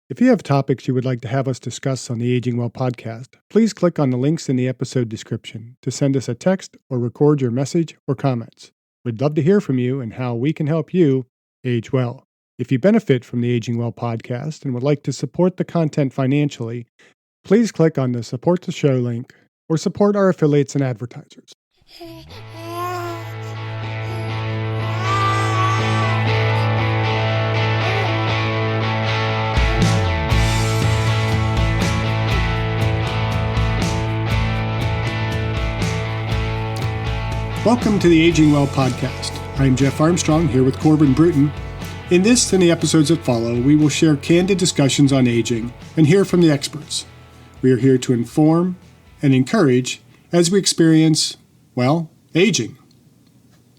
If you have topics you would like to have us discuss on the Aging Well podcast, please click on the links in the episode description to send us a text or record your message or comments. We'd love to hear from you and how we can help you age well. If you benefit from the Aging Well podcast and would like to support the content financially, please click on the Support the Show link or support our affiliates and advertisers. Welcome to the Aging Well podcast. I'm Jeff Armstrong here with Corbin Bruton. In this and the episodes that follow, we will share candid discussions on aging and hear from the experts. We are here to inform and encourage as we experience, aging.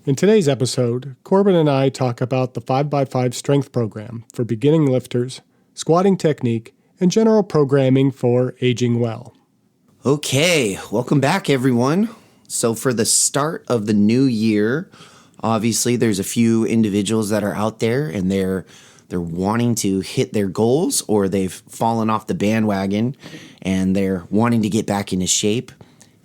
In today's episode, Corbin and I talk about the 5x5 strength program for beginning lifters, squatting technique, and general programming for aging well. Okay, welcome back everyone. So for the start of the new year, obviously there's a few individuals that are out there and they're wanting to hit their goals, or they've fallen off the bandwagon and they're wanting to get back into shape.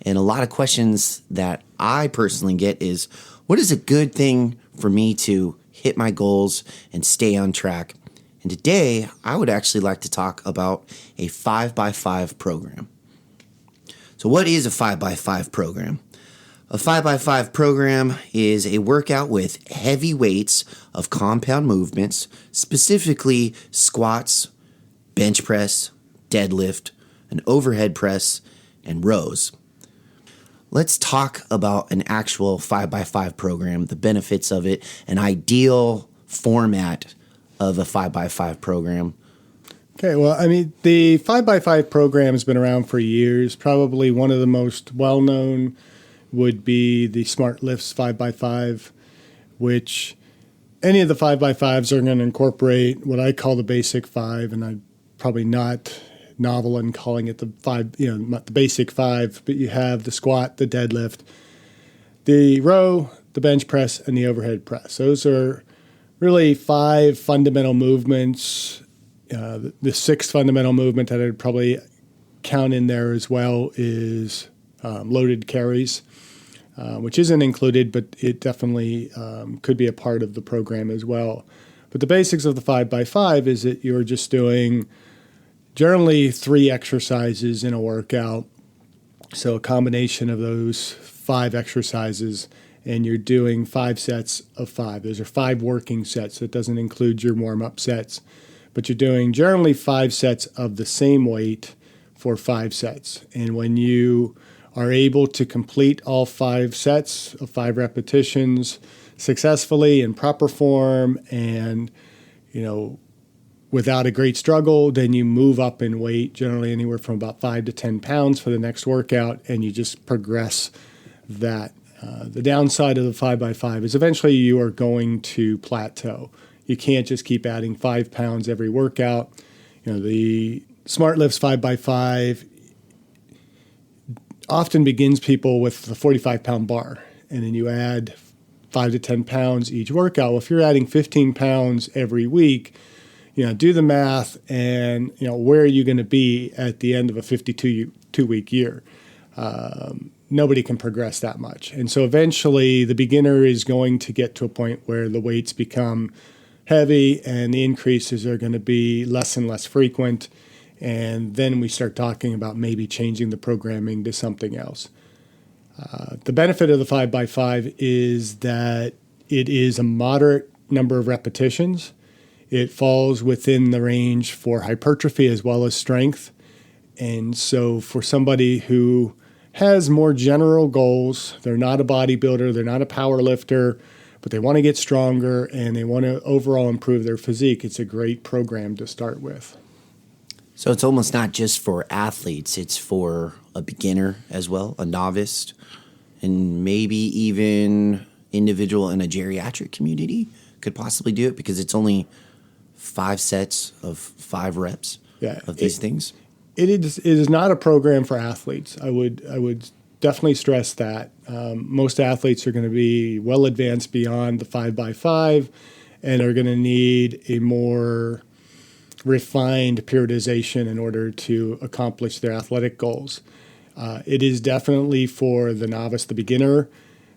And a lot of questions that I personally get is, what is a good thing for me to hit my goals and stay on track? And today I would actually like to talk about a 5x5 program. So what is a 5x5 program? A 5x5 program is a workout with heavy weights of compound movements, specifically squats, bench press, deadlift, an overhead press, and rows. Let's talk about an actual 5x5 program, the benefits of it, an ideal format of a 5x5 program. Okay, the 5x5 program has been around for years. Probably one of the most well-known would be the Smart Lifts 5x5, which any of the 5x5s are going to incorporate what I call the basic five, and I'm probably not novel in calling it the five, not the basic five, but you have the squat, the deadlift, the row, the bench press, and the overhead press. Those are really five fundamental movements. The sixth fundamental movement that I'd probably count in there as well is loaded carries, which isn't included, but it definitely could be a part of the program as well. But the basics of the 5x5 is that you're just doing generally 3 exercises in a workout. So a combination of those 5 exercises, and you're doing 5 sets of 5. Those are 5 working sets. So it doesn't include your warm-up sets. But you're doing generally 5 sets of the same weight for 5 sets. And when you are able to complete all 5 sets of 5 repetitions successfully in proper form and, without a great struggle, then you move up in weight, generally anywhere from about 5 to 10 pounds for the next workout, and you just progress that. The downside of the 5x5 is eventually you are going to plateau. You can't just keep adding 5 pounds every workout. The Smart Lifts 5x5 often begins people with the 45-pound bar, and then you add 5 to 10 pounds each workout. Well, if you're adding 15 pounds every week, do the math, and where are you going to be at the end of a 52-week year? Nobody can progress that much, and so eventually the beginner is going to get to a point where the weights become heavy and the increases are going to be less and less frequent. And then we start talking about maybe changing the programming to something else. The benefit of the 5x5 is that it is a moderate number of repetitions. It falls within the range for hypertrophy as well as strength. And so for somebody who has more general goals, they're not a bodybuilder, they're not a power lifter, but they want to get stronger and they want to overall improve their physique, it's a great program to start with. So it's almost not just for athletes, it's for a beginner as well, a novice, and maybe even individual in a geriatric community could possibly do it, because it's only 5 sets of 5 reps of these things. It is not a program for athletes. I would definitely stress that. Most athletes are going to be well advanced beyond the 5x5 and are going to need a more refined periodization in order to accomplish their athletic goals. It is definitely for the novice, the beginner,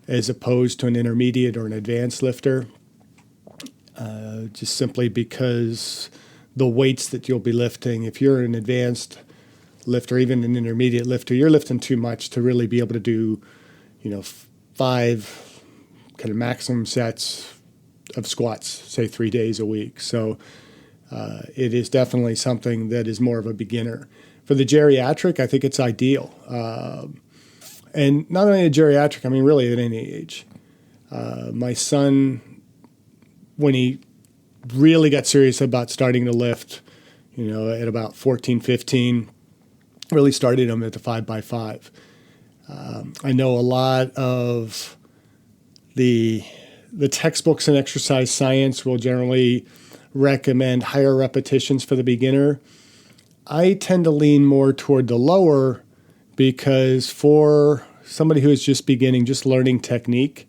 as opposed to an intermediate or an advanced lifter, just simply because the weights that you'll be lifting, if you're an advanced lifter, even an intermediate lifter, you're lifting too much to really be able to do, 5 kind of maximum sets of squats, say 3 days a week. So it is definitely something that is more of a beginner. For the geriatric, I think it's ideal. And not only a geriatric, I mean, really at any age. My son, when he really got serious about starting to lift, at about 14, 15, really started him at the 5x5. I know a lot of the textbooks in exercise science will generally recommend higher repetitions for the beginner. I tend to lean more toward the lower because for somebody who is just beginning, just learning technique,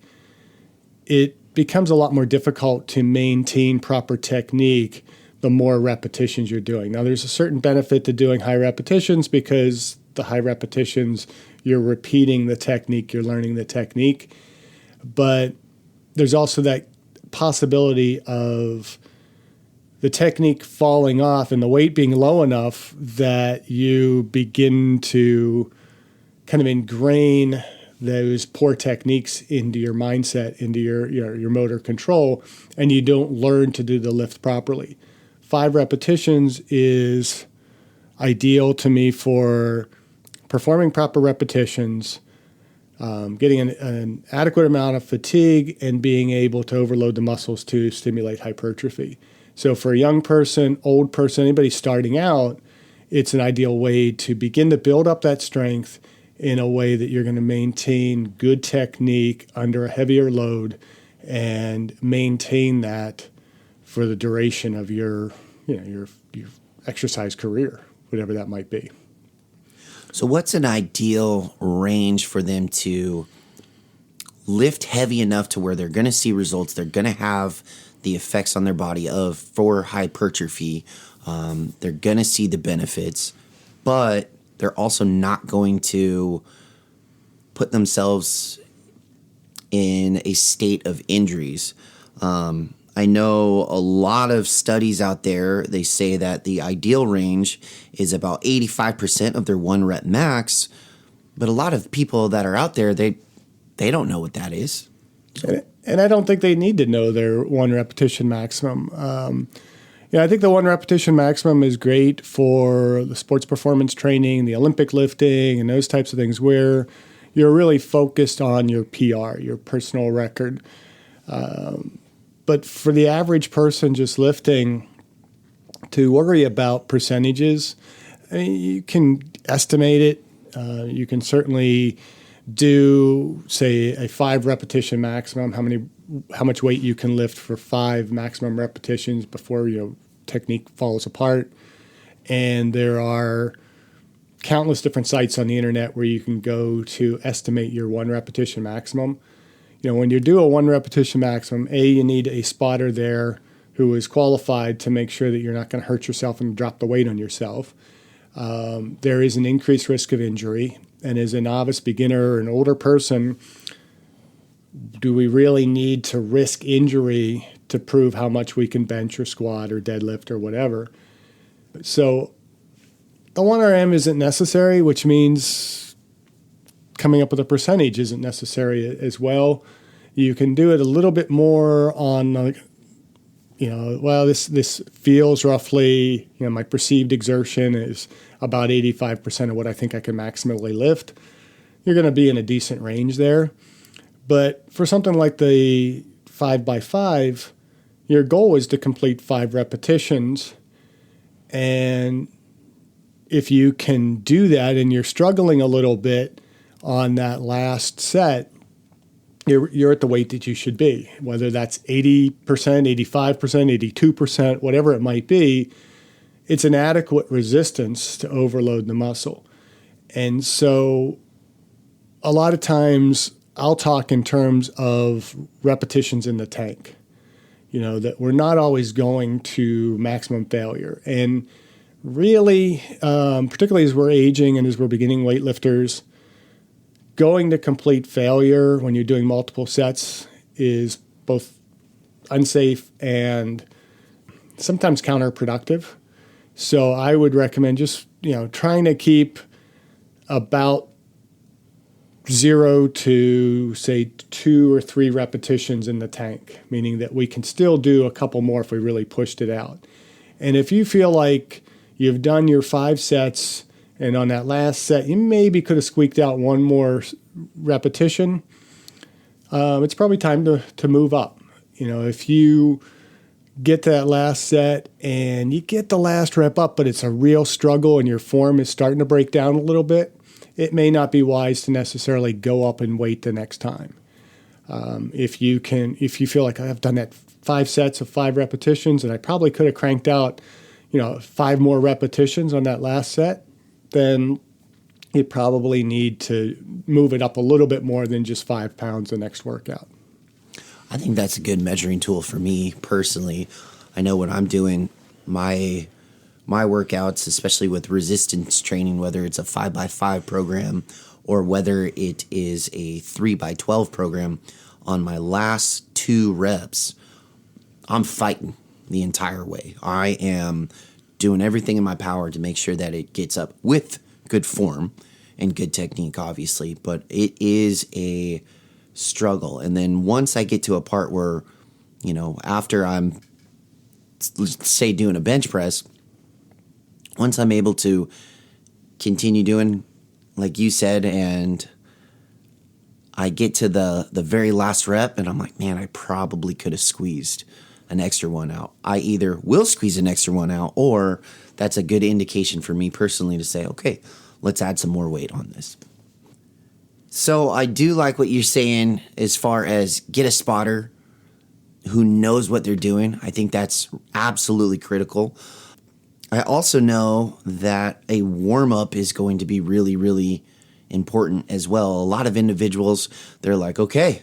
it becomes a lot more difficult to maintain proper technique the more repetitions you're doing. Now, there's a certain benefit to doing high repetitions because the high repetitions, you're repeating the technique, you're learning the technique. But there's also that possibility of the technique falling off and the weight being low enough that you begin to kind of ingrain those poor techniques into your mindset, into your motor control, and you don't learn to do the lift properly. 5 repetitions is ideal to me for performing proper repetitions, getting an adequate amount of fatigue, and being able to overload the muscles to stimulate hypertrophy. So for a young person, old person, anybody starting out, it's an ideal way to begin to build up that strength in a way that you're going to maintain good technique under a heavier load and maintain that for the duration of your exercise career, whatever that might be. So what's an ideal range for them to lift heavy enough to where they're going to see results, they're going to have the effects on their body for hypertrophy, they're going to see the benefits, but they're also not going to put themselves in a state of injuries. I know a lot of studies out there, they say that the ideal range is about 85% of their 1 rep max, but a lot of people that are out there, they don't know what that is. And I don't think they need to know their 1 repetition maximum. I think the 1 repetition maximum is great for the sports performance training, the Olympic lifting, and those types of things where you're really focused on your PR, your personal record. But for the average person just lifting, to worry about percentages, I mean, you can estimate it. You can certainly do, say, a 5 repetition maximum, how much weight you can lift for 5 maximum repetitions before technique falls apart. And there are countless different sites on the internet where you can go to estimate your 1 repetition maximum. When you do a 1 repetition maximum, you need a spotter there who is qualified to make sure that you're not going to hurt yourself and drop the weight on yourself. There is an increased risk of injury. And as a novice, beginner, or an older person, do we really need to risk injury to prove how much we can bench or squat or deadlift or whatever? So the 1RM isn't necessary, which means coming up with a percentage isn't necessary as well. You can do it a little bit more on, this feels roughly, my perceived exertion is about 85% of what I think I can maximally lift. You're going to be in a decent range there. But for something like the 5x5, your goal is to complete 5 repetitions. And if you can do that and you're struggling a little bit on that last set, you're at the weight that you should be, whether that's 80%, 85%, 82%, whatever it might be. It's an adequate resistance to overload the muscle. And so a lot of times I'll talk in terms of repetitions in the tank. that we're not always going to maximum failure. And really, particularly as we're aging and as we're beginning weightlifters, going to complete failure when you're doing multiple sets is both unsafe and sometimes counterproductive. So I would recommend just, trying to keep about 0 to say 2 or 3 repetitions in the tank, meaning that we can still do a couple more if we really pushed it out. And if you feel like you've done your 5 sets and on that last set you maybe could have squeaked out one more repetition, it's probably time to move up. If you get to that last set and you get the last rep up, but it's a real struggle and your form is starting to break down a little bit, it may not be wise to necessarily go up in weight the next time. If you feel like I've done that 5 sets of 5 repetitions and I probably could have cranked out, 5 more repetitions on that last set, then you probably need to move it up a little bit more than just 5 pounds the next workout. I think that's a good measuring tool for me personally. I know when I'm doing my workouts, especially with resistance training, whether it's a 5x5 program or whether it is a 3x12 program, on my last 2 reps, I'm fighting the entire way. I am doing everything in my power to make sure that it gets up with good form and good technique, obviously, but it is a struggle. And then once I get to a part where, after I'm, let's say, doing a bench press, once I'm able to continue doing, like you said, and I get to the very last rep and I'm like, man, I probably could have squeezed an extra one out. I either will squeeze an extra one out, or that's a good indication for me personally to say, okay, let's add some more weight on this. So I do like what you're saying as far as get a spotter who knows what they're doing. I think that's absolutely critical. I also know that a warm-up is going to be really, really important as well. A lot of individuals, they're like, okay,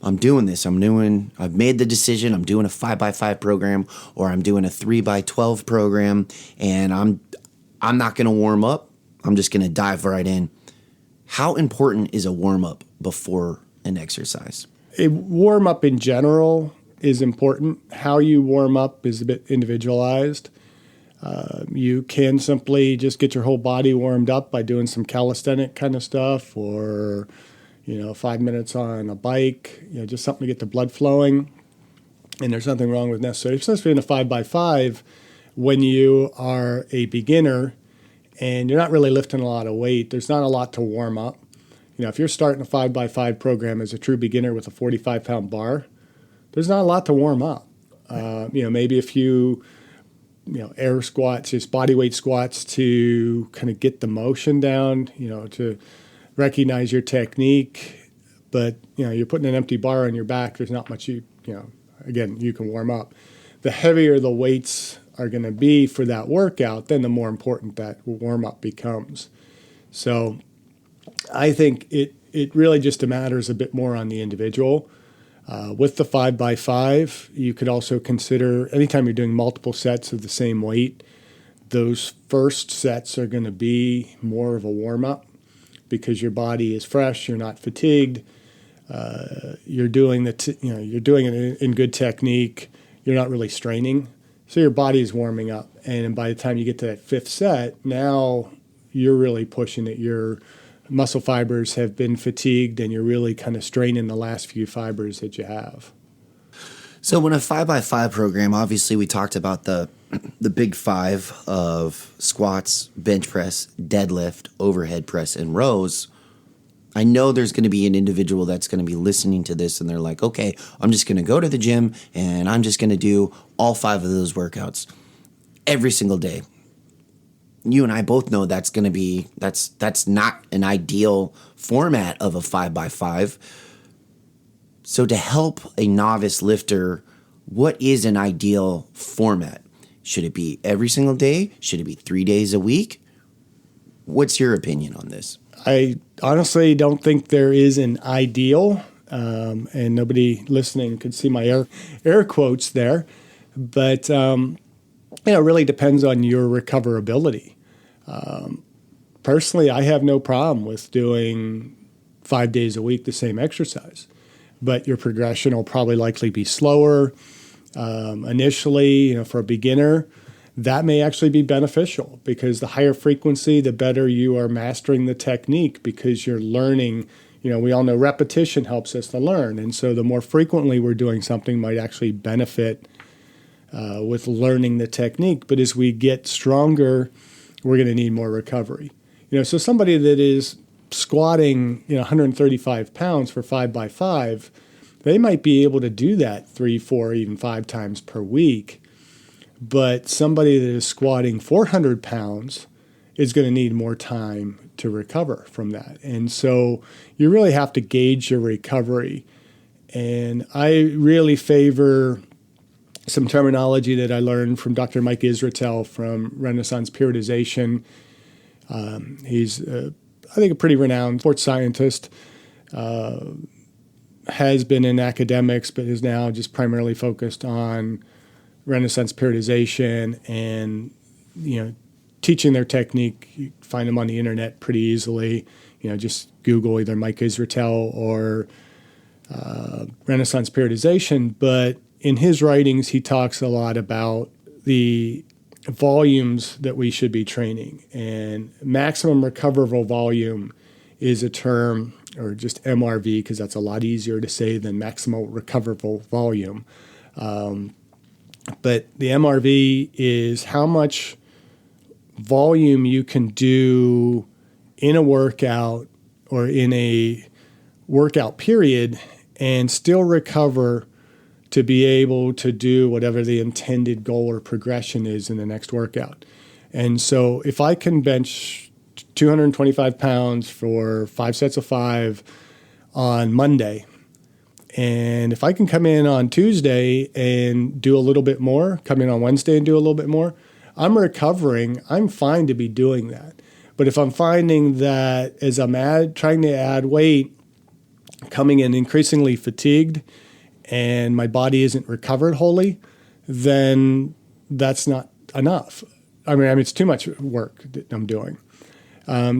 I'm doing this. I've made the decision. I'm doing a 5x5 program or I'm doing a 3x12 program, and I'm not going to warm up. I'm just going to dive right in. How important is a warm-up before an exercise? A warm-up in general is important. How you warm up is a bit individualized. You can simply just get your whole body warmed up by doing some calisthenic kind of stuff, or 5 minutes on a bike, just something to get the blood flowing. And there's nothing wrong with necessarily, especially in a 5x5, when you are a beginner and you're not really lifting a lot of weight, there's not a lot to warm up. If you're starting a 5x5 program as a true beginner with a 45-pound bar, there's not a lot to warm up. Maybe a few air squats, just body weight squats to kind of get the motion down, to recognize your technique. But, you're putting an empty bar on your back, there's not much you can warm up. The heavier the weights are going to be for that workout, then the more important that warm-up becomes. So I think it really just matters a bit more on the individual. With the 5x5, you could also consider, anytime you're doing multiple sets of the same weight, those first sets are going to be more of a warm-up because your body is fresh, you're not fatigued, you're doing you're doing it in good technique, you're not really straining, so your body is warming up. And by the time you get to that 5th set, now you're really pushing it. Your muscle fibers have been fatigued and you're really kind of straining the last few fibers that you have. So when a 5x5 program, obviously we talked about the big 5 of squats, bench press, deadlift, overhead press, and rows. I know there's going to be an individual that's going to be listening to this and they're like, okay, I'm just going to go to the gym and I'm just going to do all 5 of those workouts every single day. You and I both know that's going to be, that's not an ideal format of a 5x5. So to help a novice lifter, what is an ideal format? Should it be every single day? Should it be 3 days a week? What's your opinion on this? I honestly don't think there is an ideal. and nobody listening could see my air quotes there. But it really depends on your recoverability. Personally, I have no problem with doing 5 days a week the same exercise, but your progression will probably likely be slower. Initially, for a beginner, that may actually be beneficial because the higher frequency, the better you are mastering the technique because you're learning. We all know repetition helps us to learn. And so the more frequently we're doing something might actually benefit with learning the technique. But as we get stronger, we're going to need more recovery. So somebody that is squatting 135 pounds for 5x5, they might be able to do that 3, 4, even 5 times per week. But somebody that is squatting 400 pounds is going to need more time to recover from that. And so you really have to gauge your recovery. And I really favor some terminology that I learned from Dr. Mike Israetel from Renaissance Periodization. He's, I think, a pretty renowned sports scientist, has been in academics, but is now just primarily focused on Renaissance periodization and, teaching their technique. You find them on the internet pretty easily. Just Google either Mike Israetel or Renaissance periodization. But in his writings, he talks a lot about the volumes that we should be training. And maximum recoverable volume is a term, or just MRV, because that's a lot easier to say than maximal recoverable volume. But the MRV is how much volume you can do in a workout or in a workout period and still recover to be able to do whatever the intended goal or progression is in the next workout. And so if I can bench 225 pounds for 5 sets of 5 on Monday, and if I can come in on Tuesday and do a little bit more, come in on Wednesday and do a little bit more, I'm recovering. I'm fine to be doing that. But if I'm finding that as I'm trying to add weight, coming in increasingly fatigued, and my body isn't recovered wholly, then that's not enough. I mean, it's too much work that I'm doing.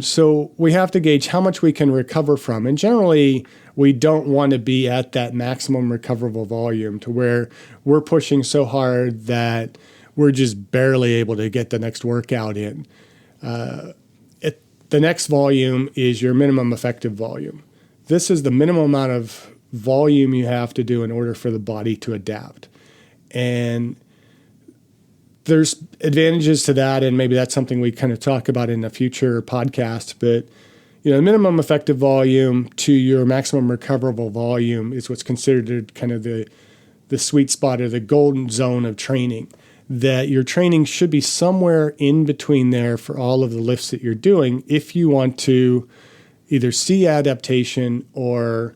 So we have to gauge how much we can recover from. And generally, we don't want to be at that maximum recoverable volume to where we're pushing so hard that we're just barely able to get the next workout in. The next volume is your minimum effective volume. This is the minimum amount of volume you have to do in order for the body to adapt. And there's advantages to that, and maybe that's something we kind of talk about in a future podcast. But the minimum effective volume to your maximum recoverable volume is what's considered kind of the sweet spot or the golden zone of training. That your training should be somewhere in between there for all of the lifts that you're doing if you want to either see adaptation or,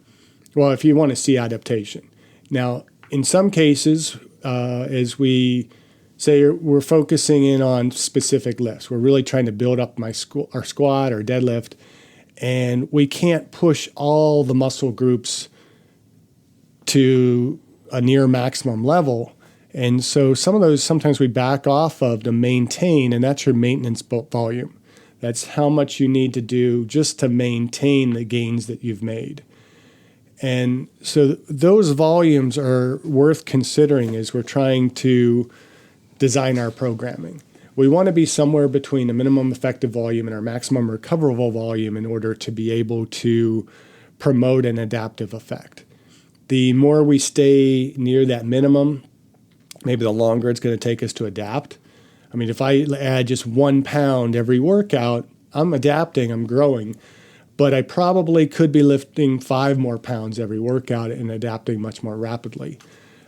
well, if you want to see adaptation. Now, in some cases, as we say, we're focusing in on specific lifts. We're really trying to build up our squat or deadlift, and we can't push all the muscle groups to a near maximum level. And so some of those sometimes we back off of to maintain, and that's your maintenance volume. That's how much you need to do just to maintain the gains that you've made. And so those volumes are worth considering as we're trying to design our programming. We want to be somewhere between a minimum effective volume and our maximum recoverable volume in order to be able to promote an adaptive effect. The more we stay near that minimum, maybe the longer it's going to take us to adapt. I mean, if I add just 1 pound every workout, I'm adapting, I'm growing. But I probably could be lifting 5 more pounds every workout and adapting much more rapidly.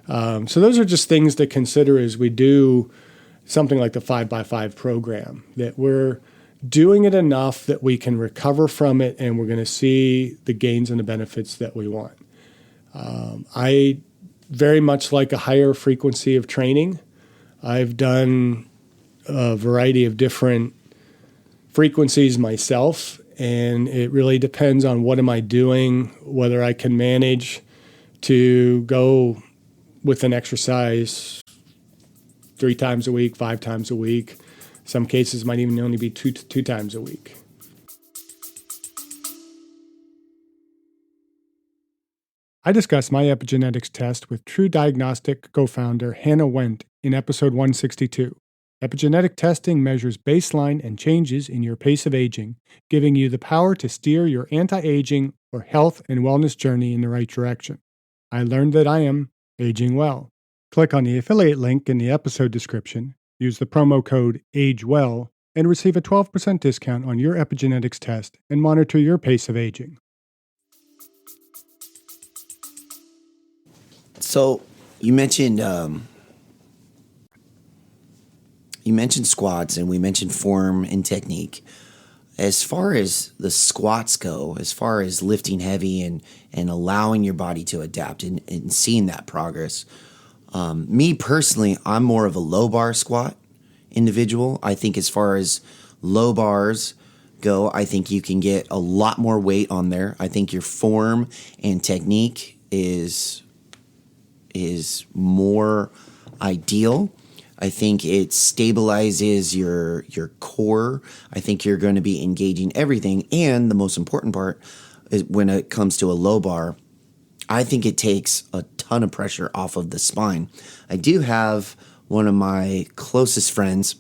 So those are just things to consider as we do something like the 5x5 program, that we're doing it enough that we can recover from it and we're going to see the gains and the benefits that we want. I very much like a higher frequency of training. I've done a variety of different frequencies myself, And it really depends on what am I doing, whether I can manage to go with an exercise 3 times a week, 5 times a week. Some cases might even only be two times a week. I discussed my epigenetics test with True Diagnostic co-founder Hannah Wendt in episode 162. Epigenetic testing measures baseline and changes in your pace of aging, giving you the power to steer your anti-aging or health and wellness journey in the right direction. I learned that I am aging well. Click on the affiliate link in the episode description, use the promo code AGEWELL, and receive a 12% discount on your epigenetics test and monitor your pace of aging. So you mentioned squats, and we mentioned form and technique. As far as the squats go, as far as lifting heavy and allowing your body to adapt and seeing that progress, me personally, I'm more of a low bar squat individual. I think as far as low bars go, I think you can get a lot more weight on there. I think your form and technique is more ideal. I think it stabilizes your core. I think you're going to be engaging everything. And the most important part is when it comes to a low bar, I think it takes a ton of pressure off of the spine. I do have one of my closest friends.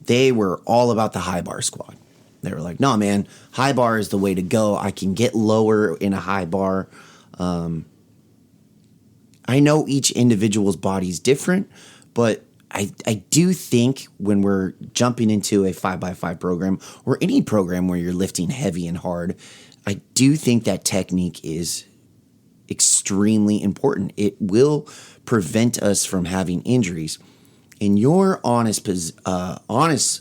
They were all about the high bar squat. They were like, no, man, high bar is the way to go. I can get lower in a high bar. I know each individual's body is different, but I do think when we're jumping into a 5x5 program or any program where you're lifting heavy and hard, I do think that technique is extremely important. It will prevent us from having injuries. In your honest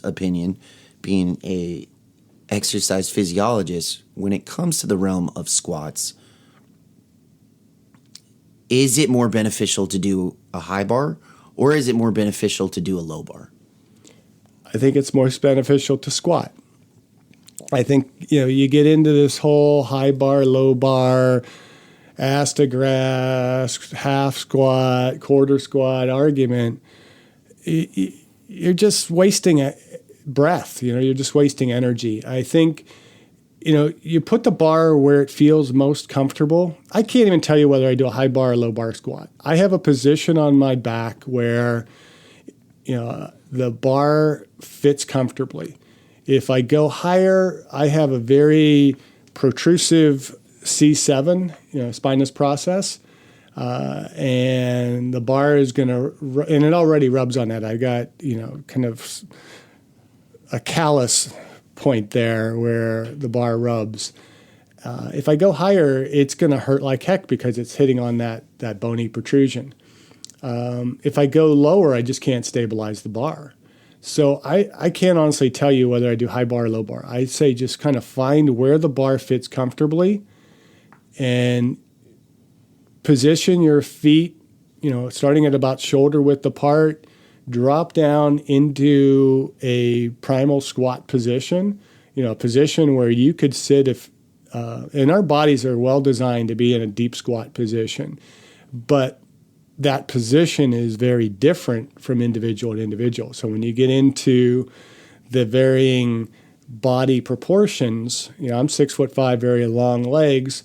opinion, being a exercise physiologist, when it comes to the realm of squats, is it more beneficial to do a high bar, or is it more beneficial to do a low bar? I think it's most beneficial to squat. I think, you get into this whole high bar, low bar, ass to grass, half squat, quarter squat argument. You're just wasting breath. You're just wasting energy. I think, you put the bar where it feels most comfortable. I can't even tell you whether I do a high bar or low bar squat. I have a position on my back where, the bar fits comfortably. If I go higher, I have a very protrusive C7, spinous process. And the bar is going to, and it already rubs on that. I got, kind of a callus point there where the bar rubs. If I go higher, it's going to hurt like heck because it's hitting on that bony protrusion. If I go lower, I just can't stabilize the bar. So I can't honestly tell you whether I do high bar or low bar. I say just kind of find where the bar fits comfortably and position your feet, starting at about shoulder width apart, drop down into a primal squat position, a position where you could sit and our bodies are well designed to be in a deep squat position, but that position is very different from individual to individual. So when you get into the varying body proportions, I'm 6'5", very long legs.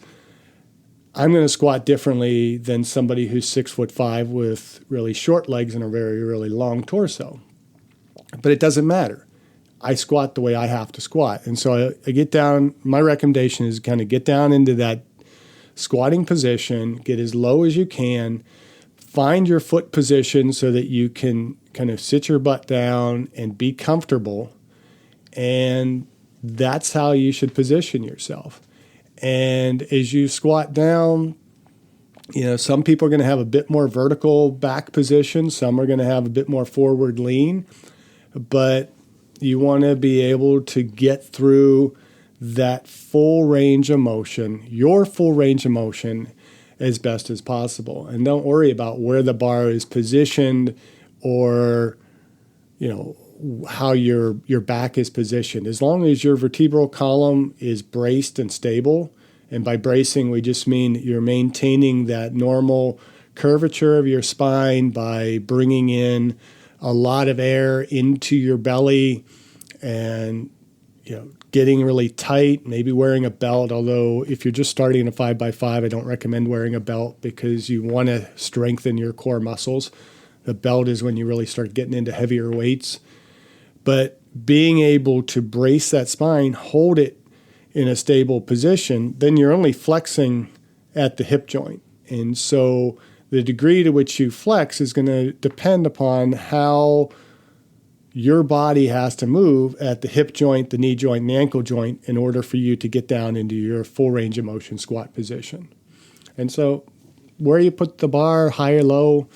I'm going to squat differently than somebody who's 6'5" with really short legs and a very, really long torso. But it doesn't matter. I squat the way I have to squat. And so I get down, my recommendation is kind of get down into that squatting position, get as low as you can, find your foot position so that you can kind of sit your butt down and be comfortable. And that's how you should position yourself. And as you squat down, some people are going to have a bit more vertical back position. Some are going to have a bit more forward lean. But you want to be able to get through that full range of motion, your full range of motion, as best as possible. And don't worry about where the bar is positioned or, how your back is positioned. As long as your vertebral column is braced and stable, and by bracing we just mean you're maintaining that normal curvature of your spine by bringing in a lot of air into your belly and getting really tight, maybe wearing a belt. Although if you're just starting a 5x5, I don't recommend wearing a belt because you want to strengthen your core muscles. The belt is when you really start getting into heavier weights. But being able to brace that spine, hold it in a stable position, then you're only flexing at the hip joint. And so the degree to which you flex is going to depend upon how your body has to move at the hip joint, the knee joint, and the ankle joint in order for you to get down into your full range of motion squat position. And so where you put the bar, high or low,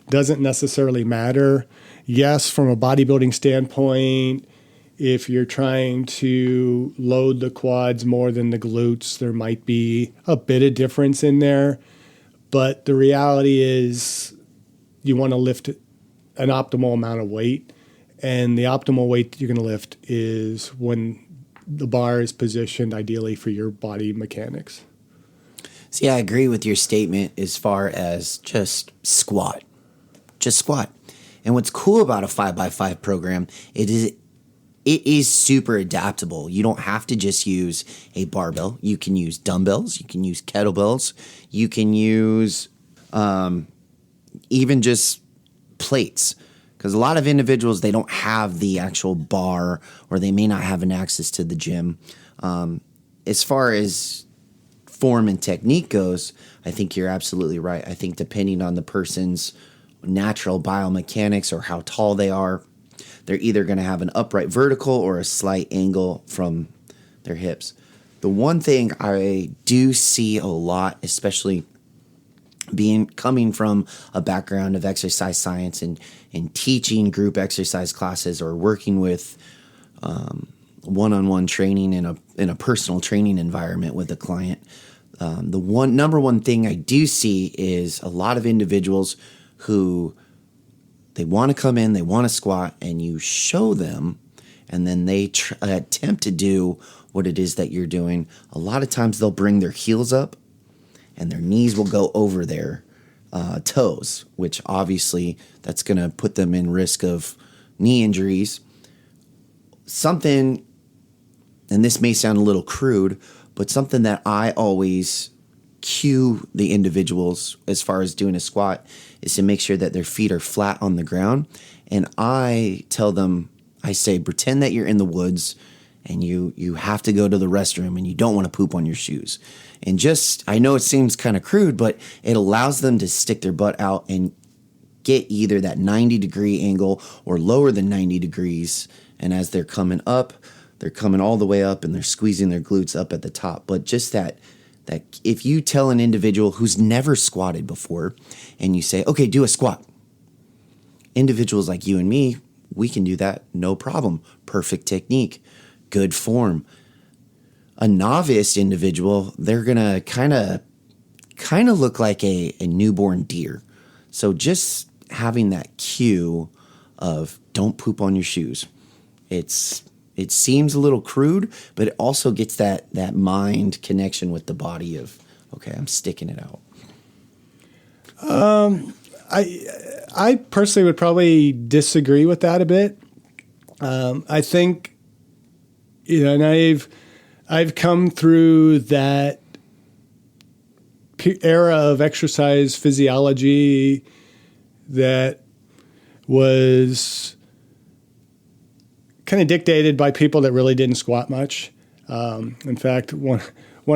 doesn't necessarily matter. Yes, from a bodybuilding standpoint, if you're trying to load the quads more than the glutes, there might be a bit of difference in there. But the reality is you want to lift an optimal amount of weight. And the optimal weight that you're going to lift is when the bar is positioned ideally for your body mechanics. See, I agree with your statement as far as just squat. Just squat. And what's cool about a 5x5 program, it is super adaptable. You don't have to just use a barbell. You can use dumbbells. You can use kettlebells. You can use even just plates. Because a lot of individuals, they don't have the actual bar or they may not have an access to the gym. As far as form and technique goes, I think you're absolutely right. I think depending on the person's natural biomechanics or how tall they are, they're either going to have an upright vertical or a slight angle from their hips. The one thing I do see a lot, especially coming from a background of exercise science and teaching group exercise classes or working with one-on-one training in a personal training environment with a client, the number one thing I do see is a lot of individuals who they want to come in, they want to squat, and you show them, and then they attempt to do what it is that you're doing. A lot of times they'll bring their heels up and their knees will go over their toes, which obviously that's going to put them in risk of knee injuries. Something, and this may sound a little crude, but something that I always cue the individuals as far as doing a squat is to make sure that their feet are flat on the ground. And I tell them, I say, pretend that you're in the woods and you have to go to the restroom and you don't want to poop on your shoes. And just, I know it seems kind of crude, but it allows them to stick their butt out and get either that 90-degree angle or lower than 90 degrees. And as they're coming up, they're coming all the way up and they're squeezing their glutes up at the top. But just that if you tell an individual who's never squatted before and you say, okay, do a squat. Individuals like you and me, we can do that, no problem. Perfect technique, good form. A novice individual, they're going to kind of look like a newborn deer. So just having that cue of don't poop on your shoes. It seems a little crude, but it also gets that mind connection with the body of, okay, I'm sticking it out. I personally would probably disagree with that a bit. I think, and I've come through that era of exercise physiology that was kind of dictated by people that really didn't squat much. In fact, one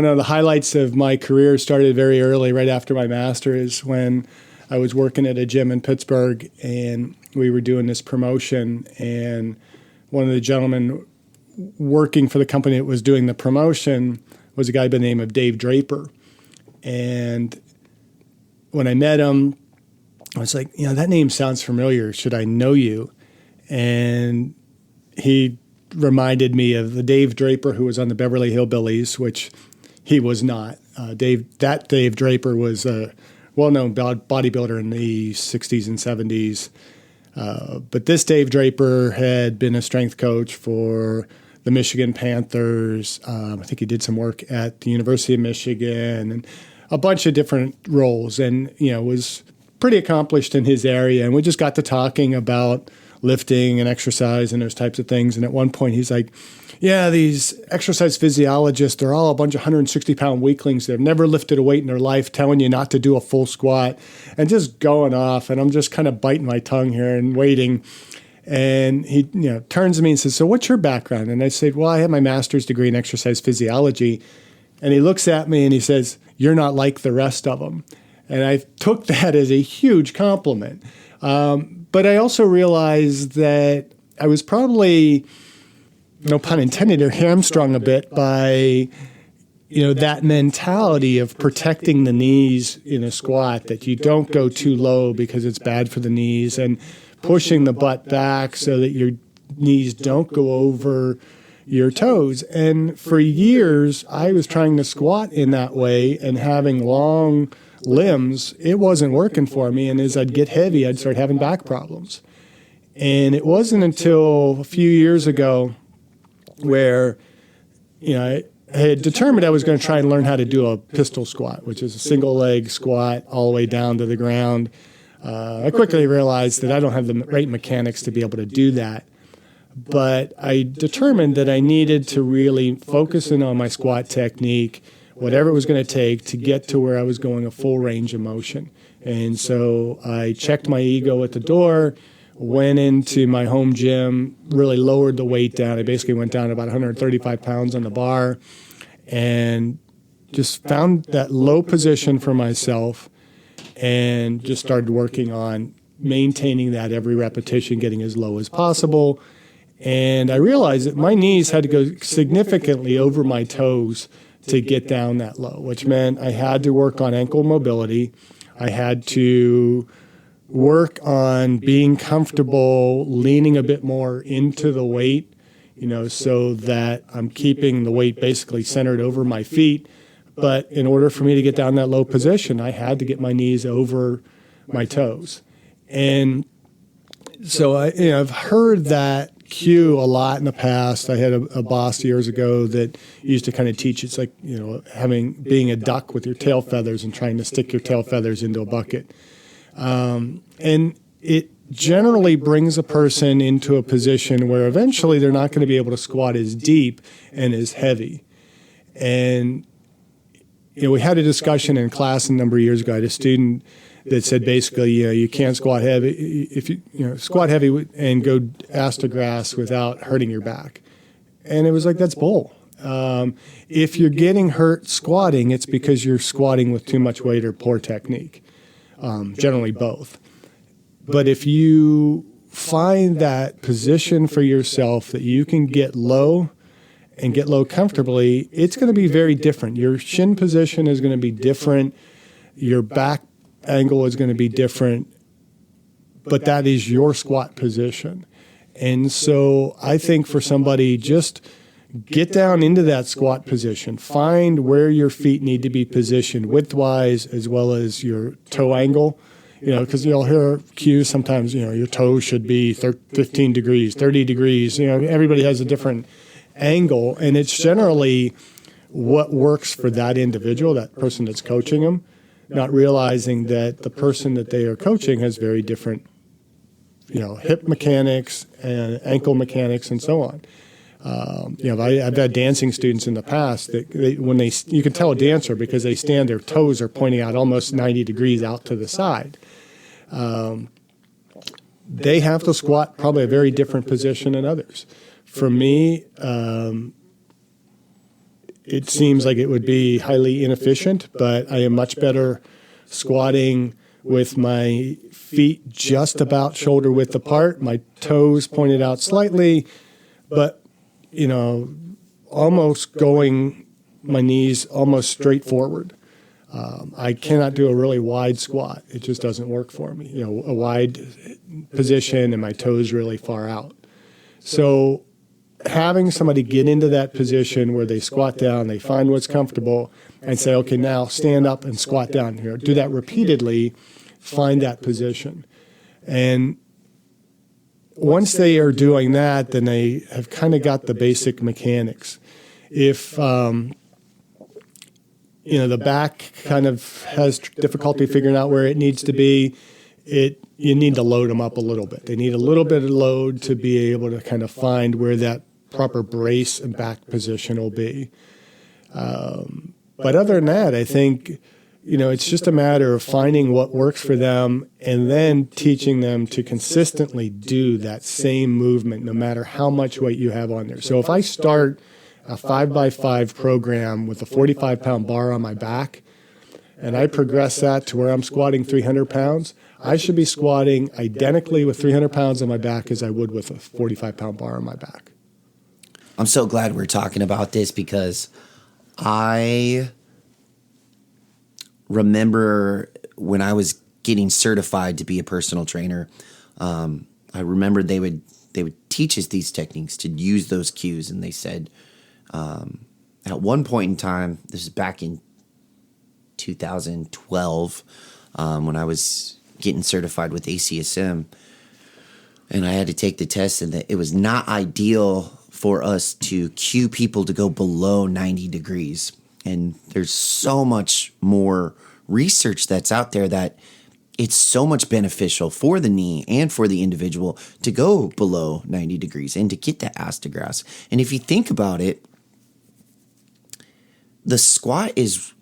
of the highlights of my career started very early, right after my master's, when I was working at a gym in Pittsburgh and we were doing this promotion, and one of the gentlemen working for the company that was doing the promotion was a guy by the name of Dave Draper. And when I met him, I was like, that name sounds familiar. Should I know you? And he reminded me of the Dave Draper who was on the Beverly Hillbillies, which he was not. Dave Draper was a well-known bodybuilder in the 60s and 70s. But this Dave Draper had been a strength coach for the Michigan Panthers. I think he did some work at the University of Michigan and a bunch of different roles, and was pretty accomplished in his area. And we just got to talking about lifting and exercise and those types of things. And at one point he's like, yeah, these exercise physiologists, they're all a bunch of 160-pound weaklings. They've never lifted a weight in their life, telling you not to do a full squat and just going off. And I'm just kind of biting my tongue here and waiting. And he turns to me and says, so what's your background? And I said, well, I have my master's degree in exercise physiology. And he looks at me and he says, you're not like the rest of them. And I took that as a huge compliment. But I also realized that I was probably, no pun intended, or hamstrung a bit by, that mentality of protecting the knees in a squat, that you don't go too low because it's bad for the knees, and pushing the butt back so that your knees don't go over your toes. And for years, I was trying to squat in that way and having long limbs. It wasn't working for me. And as I'd get heavy, I'd start having back problems. And it wasn't until a few years ago where, I had determined I was going to try and learn how to do a pistol squat, which is a single leg squat all the way down to the ground. I quickly realized that I don't have the right mechanics to be able to do that. But I determined that I needed to really focus in on my squat technique, whatever it was going to take to get to where I was going a full range of motion. And so I checked my ego at the door, went into my home gym, really lowered the weight down. I basically went down about 135 pounds on the bar and just found that low position for myself and just started working on maintaining that every repetition, getting as low as possible. And I realized that my knees had to go significantly over my toes to get down that low, which meant I had to work on ankle mobility. I had to work on being comfortable leaning a bit more into the weight, so that I'm keeping the weight basically centered over my feet. But in order for me to get down that low position, I had to get my knees over my toes. And so I've heard that cue a lot in the past. I had a boss years ago that used to kind of teach, it's like, being a duck with your tail feathers and trying to stick your tail feathers into a bucket. And it generally brings a person into a position where eventually they're not going to be able to squat as deep and as heavy. And, we had a discussion in class a number of years ago. I had a student that said basically, you can't squat heavy if you squat heavy and go ass to grass without hurting your back. And it was like, that's bull. If you're getting hurt squatting, it's because you're squatting with too much weight or poor technique, generally both. But if you find that position for yourself that you can get low and get low comfortably, it's going to be very different. Your shin position is going to be different. Your back angle is going to be different, but that is your squat position. And so I think for somebody, just get down into that squat position, find where your feet need to be positioned widthwise as well as your toe angle, because you'll hear cues sometimes, your toes should be 15 degrees, 30 degrees, everybody has a different angle, and it's generally what works for that individual, that person that's coaching them, not realizing that the person that they are coaching has very different, hip mechanics and ankle mechanics and so on. I've had dancing students in the past that you can tell a dancer because they stand, their toes are pointing out almost 90 degrees out to the side. They have to squat probably a very different position than others. For me, it seems like it would be highly inefficient, but I am much better squatting with my feet just about shoulder width apart, my toes pointed out slightly, but, almost going my knees almost straight forward. I cannot do a really wide squat. It just doesn't work for me. A wide position and my toes really far out. So having somebody get into that position where they squat down, they find what's comfortable, and say, okay, now stand up and squat down here. Do that repeatedly, find that position. And once they are doing that, then they have kind of got the basic mechanics. If the back kind of has difficulty figuring out where it needs to be, you need to load them up a little bit. They need a little bit of load to be able to kind of find where that proper brace and back position will be. But other than that, I think, it's just a matter of finding what works for them and then teaching them to consistently do that same movement no matter how much weight you have on there. So if I start a 5x5 program with a 45-pound bar on my back and I progress that to where I'm squatting 300 pounds, I should be squatting identically with 300 pounds on my back as I would with a 45-pound bar on my back. I'm so glad we're talking about this because I remember when I was getting certified to be a personal trainer, I remember they would teach us these techniques to use those cues, and they said at one point in time, this is back in 2012, when I was getting certified with ACSM, and I had to take the test, and that it was not ideal for us to cue people to go below 90 degrees. And there's so much more research that's out there that it's so much beneficial for the knee and for the individual to go below 90 degrees and to get that ass to grass. And if you think about it, the squat is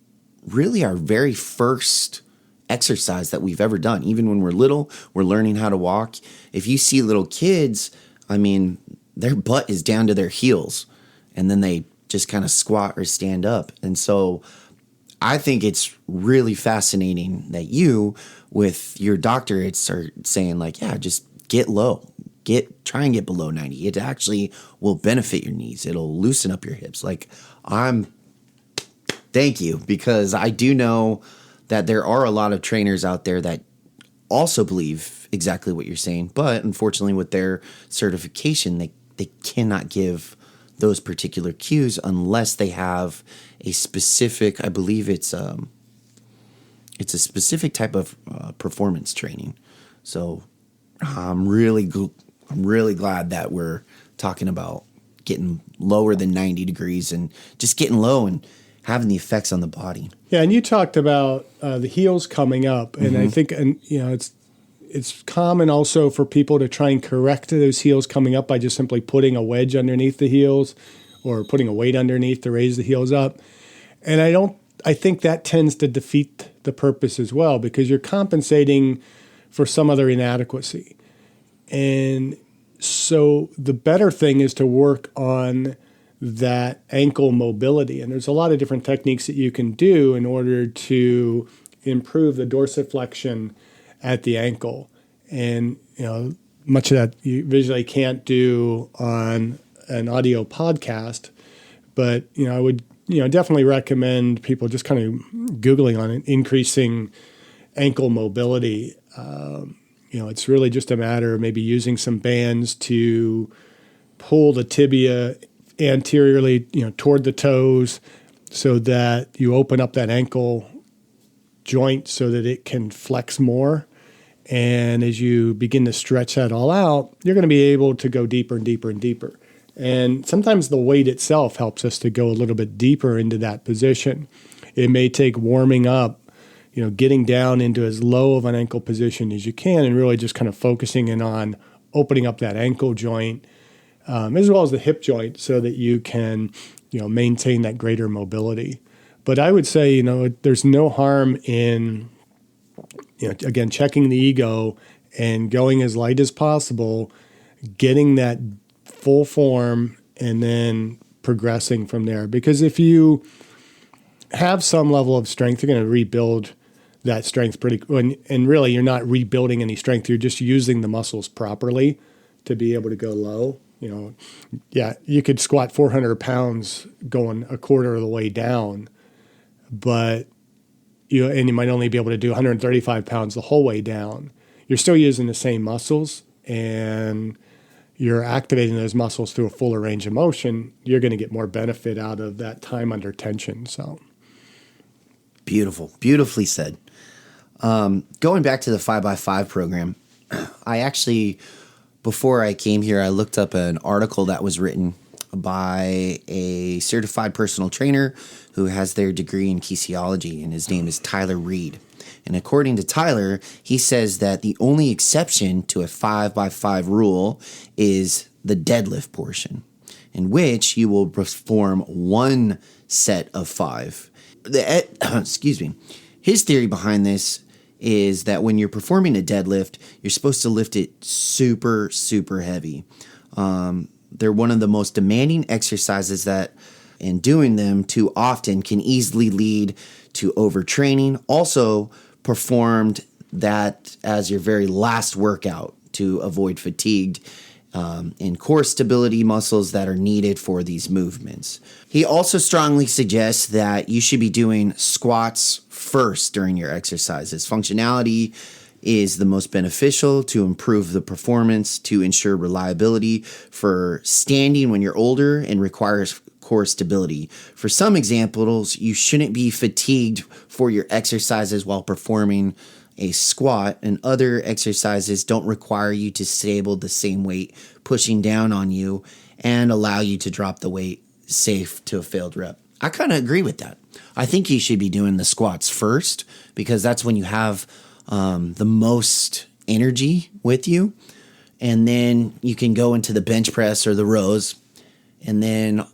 really our very first exercise that we've ever done. Even when we're little, we're learning how to walk. If you see little kids, their butt is down to their heels, and then they just kind of squat or stand up. And so I think it's really fascinating that you, with your doctorates, are saying just get low, try and get below 90. It actually will benefit your knees. It'll loosen up your hips. Thank you, because I do know that there are a lot of trainers out there that also believe exactly what you're saying, but unfortunately with their certification, they cannot give those particular cues unless they have a specific, I believe it's a specific type of performance training. So I'm really glad that we're talking about getting lower than 90 degrees and just getting low and having the effects on the body. Yeah, and you talked about the heels coming up, and I think it's common also for people to try and correct those heels coming up by just simply putting a wedge underneath the heels or putting a weight underneath to raise the heels up. And I think that tends to defeat the purpose as well, because you're compensating for some other inadequacy. And so the better thing is to work on that ankle mobility. And there's a lot of different techniques that you can do in order to improve the dorsiflexion at the ankle. And, much of that you visually can't do on an audio podcast, but, I would, definitely recommend people just kind of Googling on it, increasing ankle mobility. It's really just a matter of maybe using some bands to pull the tibia anteriorly, toward the toes, so that you open up that ankle joint so that it can flex more. And as you begin to stretch that all out, you're going to be able to go deeper and deeper and deeper. And sometimes the weight itself helps us to go a little bit deeper into that position. It may take warming up, getting down into as low of an ankle position as you can, and really just kind of focusing in on opening up that ankle joint, as well as the hip joint, so that you can, maintain that greater mobility. But I would say, there's no harm in, again, checking the ego and going as light as possible, getting that full form, and then progressing from there. Because if you have some level of strength, you're going to rebuild that strength and really you're not rebuilding any strength. You're just using the muscles properly to be able to go low. You could squat 400 pounds going a quarter of the way down, but you might only be able to do 135 pounds the whole way down. You're still using the same muscles, and you're activating those muscles through a fuller range of motion. You're going to get more benefit out of that time under tension. So beautifully said. Going back to the 5x5 program, I actually Before I came here, I looked up an article that was written by a certified personal trainer who has their degree in kinesiology, and his name is Tyler Reed. And according to Tyler, he says that the only exception to a 5x5 rule is the deadlift portion, in which you will perform one set of 5. Excuse me. His theory behind this is that when you're performing a deadlift, you're supposed to lift it super, super heavy. They're one of the most demanding exercises that, in doing them too often, can easily lead to overtraining. Also, performed that as your very last workout to avoid fatigue and core stability muscles that are needed for these movements. He also strongly suggests that you should be doing squats first during your exercises. Functionality is the most beneficial to improve the performance, to ensure reliability for standing when you're older, and requires core stability. For some examples, you shouldn't be fatigued for your exercises while performing a squat, and other exercises don't require you to stable the same weight pushing down on you and allow you to drop the weight safe to a failed rep. I kind of agree with that. I think you should be doing the squats first because that's when you have the most energy with you, and then you can go into the bench press or the rows, and then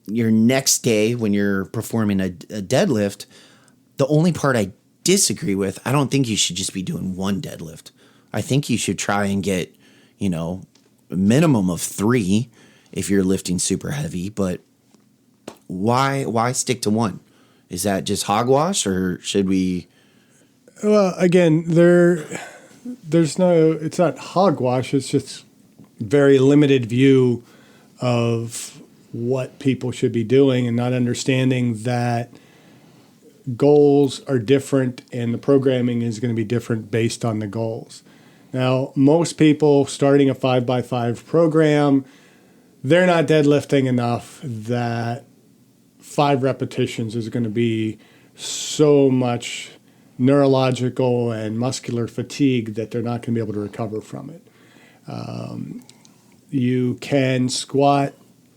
your next day when you're performing a deadlift, the only part I disagree with, I don't think you should just be doing one deadlift. I think you should try and get, a minimum of 3 if you're lifting super heavy, but why stick to one? Is that just hogwash, or should we? Well, again, it's not hogwash. It's just very limited view of what people should be doing and not understanding that goals are different and the programming is going to be different based on the goals. Now, most people starting a 5x5 program, they're not deadlifting enough that 5 repetitions is going to be so much neurological and muscular fatigue that they're not going to be able to recover from it. You can squat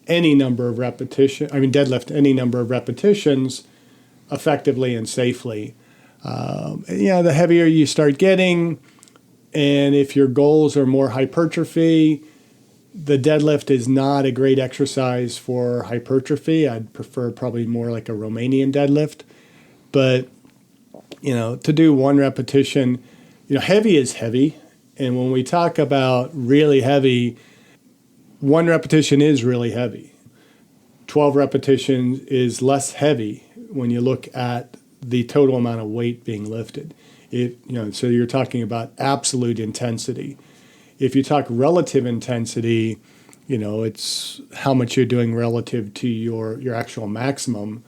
any number of deadlift any number of repetitions effectively and safely. The heavier you start getting, and if your goals are more hypertrophy, the deadlift is not a great exercise for hypertrophy. I'd prefer probably more like a Romanian deadlift. But, to do one repetition, heavy is heavy. And when we talk about really heavy, one repetition is really heavy. 12 repetitions is less heavy when you look at the total amount of weight being lifted. So you're talking about absolute intensity. If you talk relative intensity, it's how much you're doing relative to your actual maximum.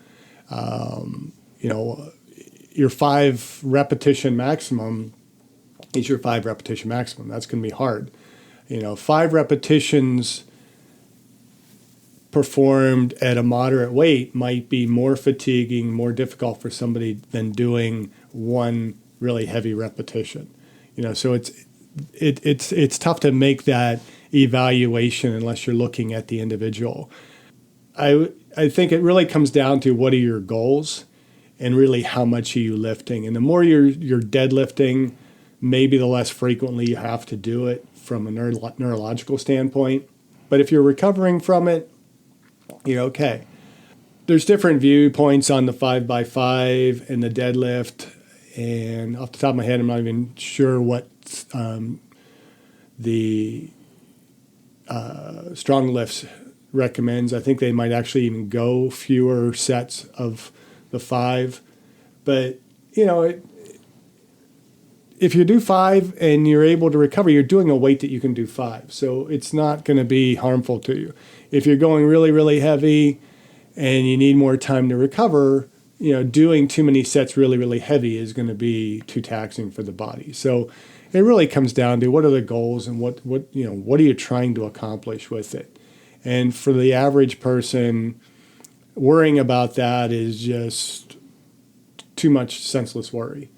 Your 5 repetition maximum is your 5 repetition maximum. That's going to be hard. 5 repetitions performed at a moderate weight might be more fatiguing, more difficult for somebody than doing one really heavy repetition. So it's tough to make that evaluation unless you're looking at the individual. I think it really comes down to what are your goals and really how much are you lifting. And the more you're deadlifting, maybe the less frequently you have to do it from a neurological standpoint. But if you're recovering from it, you're okay. There's different viewpoints on the 5x5 and the deadlift. And off the top of my head, I'm not even sure what the Strong Lifts recommends. I think they might actually even go fewer sets of the 5. But, if you do 5 and you're able to recover, you're doing a weight that you can do 5. So it's not going to be harmful to you. If you're going really, really heavy and you need more time to recover, doing too many sets really, really heavy is going to be too taxing for the body. So it really comes down to what are the goals and what are you trying to accomplish with it. And for the average person, worrying about that is just too much senseless worry.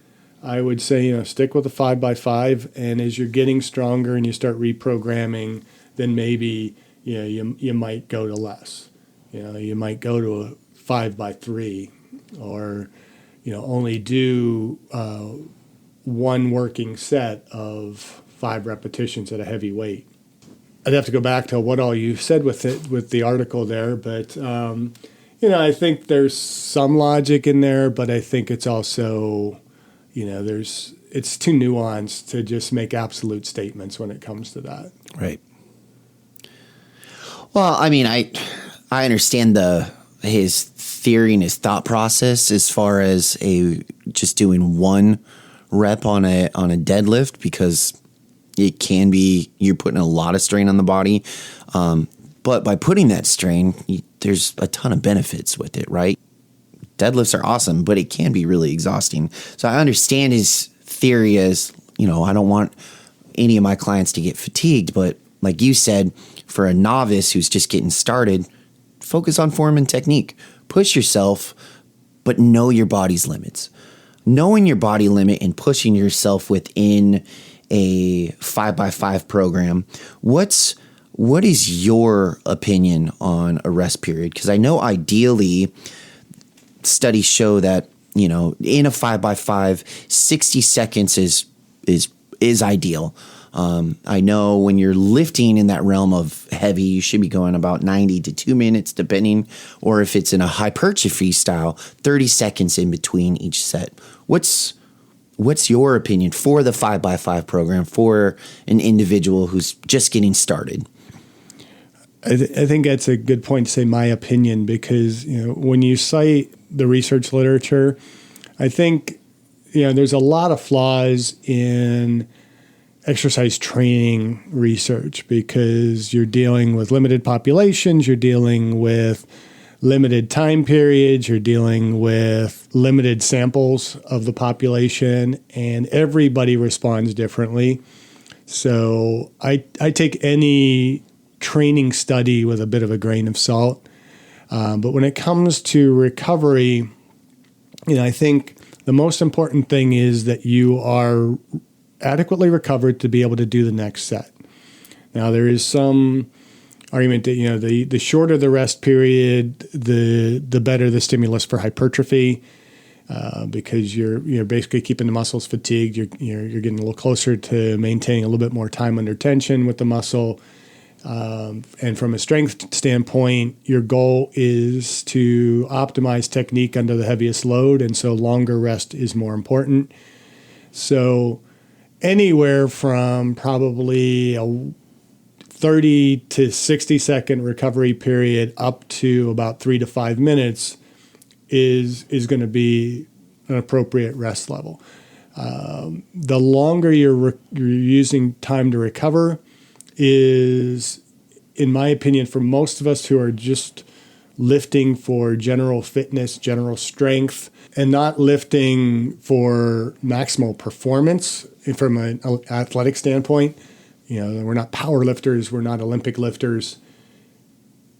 I would say, stick with the 5x5, and as you're getting stronger and you start reprogramming, then maybe, you might go to less. You might go to a 5x3, or, only do one working set of 5 repetitions at a heavy weight. I'd have to go back to what all you said with the article there, but I think there's some logic in there, but I think it's also, it's too nuanced to just make absolute statements when it comes to that. Right. Well, I mean, I understand his theory and his thought process as far as just doing one rep on a deadlift, because it can be, you're putting a lot of strain on the body. But by putting that strain, there's a ton of benefits with it, right? Deadlifts are awesome, but it can be really exhausting. So I understand his theory as, I don't want any of my clients to get fatigued, but like you said, for a novice who's just getting started, focus on form and technique. Push yourself, but know your body's limits. Knowing your body limit and pushing yourself within a 5x5 program, what is your opinion on a rest period? Because I know ideally studies show that, in a 5x5, 60 seconds is ideal. I know when you're lifting in that realm of heavy, you should be going about 90 to 2 minutes, depending, or if it's in a hypertrophy style, 30 seconds in between each set. What's your opinion for the 5x5 program for an individual who's just getting started? I think that's a good point to say my opinion, because, when you cite the research literature, I think, there's a lot of flaws in exercise training research, because you're dealing with limited populations, you're dealing with limited time periods, you're dealing with limited samples of the population, and everybody responds differently. So I take any training study with a bit of a grain of salt. But when it comes to recovery, I think the most important thing is that you are adequately recovered to be able to do the next set. Now, there is some argument that, the shorter the rest period, the better the stimulus for hypertrophy, because you're basically keeping the muscles fatigued. You're getting a little closer to maintaining a little bit more time under tension with the muscle. And from a strength standpoint, your goal is to optimize technique under the heaviest load, and so longer rest is more important. So anywhere from probably a 30 to 60 second recovery period up to about 3 to 5 minutes is going to be an appropriate rest level. The longer you're using time to recover is, in my opinion, for most of us who are just lifting for general fitness, general strength, and not lifting for maximal performance from an athletic standpoint. We're not power lifters, we're not Olympic lifters.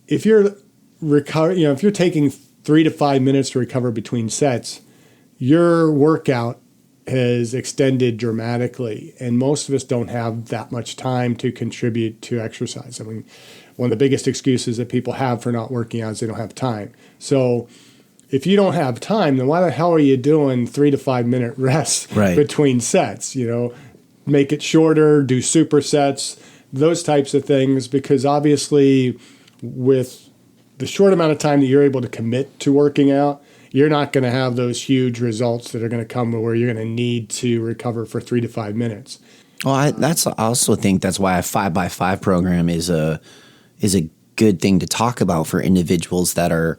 If you're if you're taking 3 to 5 minutes to recover between sets, your workout has extended dramatically, and most of us don't have that much time to contribute to exercise. I mean, one of the biggest excuses that people have for not working out is they don't have time. So if you don't have time, then why the hell are you doing 3 to 5 minute rests between sets? Make it shorter, do supersets, those types of things, because obviously with the short amount of time that you're able to commit to working out, you're not going to have those huge results that are going to come where you're going to need to recover for 3 to 5 minutes. Well, I also think that's why a 5x5 program is a good thing to talk about for individuals that are